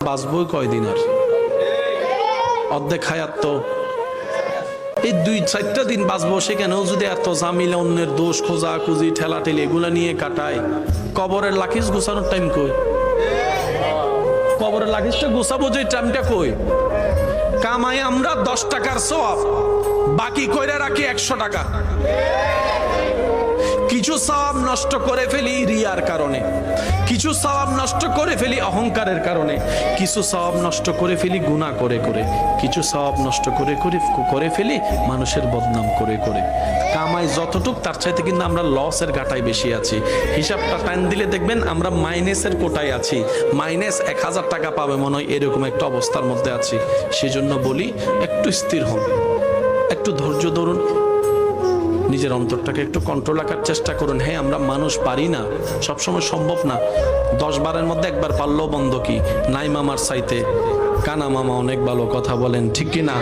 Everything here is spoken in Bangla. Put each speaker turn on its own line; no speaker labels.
বাঁচবই কয়দিন আর, অর্ধেক হায়াত তো এই 2-4টা দিন বাঁচবো, সেখানেও যদি এত জামিলা, অন্যের দোষ খোঁজা খুঁজি ঠেলা ঠেলি এগুলা নিয়ে কাটায়, কবরের লাখিস গোছানোর টাইম কই? কবরের লাখিসটা গোছাবো যে টাইমটা কই? কামাই আমরা 10 টাকার সওয়াব, বাকি কইরা রাখি 100 টাকা। কিছু সওয়াব নষ্ট করে ফেলি রিয়ার কারণে, কিছু সওয়াব নষ্ট করে ফেলি অহংকারের কারণে, কিছু সওয়াব নষ্ট করে ফেলি গুনাহ করে করে, কিছু সওয়াব নষ্ট করে ফেলি মানুষের বদনাম করে করে। কামাই যতটুক তার চাইতে কিন্তু আমরা লসের ঘাটায় বেশি আছি। হিসাবটা টান দিলে দেখবেন আমরা মাইনাসের কোটায় আছি, মাইনাস 1000 টাকা পাবে মনে হয় এরকম একটা অবস্থার মধ্যে আছি। সেজন্য বলি একটু স্থির হন, একটু ধৈর্য ধরুন, নিজের অন্তরটাকে একটু কন্ট্রোল রাখার চেষ্টা করুন। হ্যাঁ, আমরা মানুষ পারি না, সবসময় সম্ভব না। 10 বারের মধ্যে একবার পারলেও বন্ধ কি নাই মামার চাইতে কানা মামা অনেক ভালো, কথা বলেন ঠিক কি না?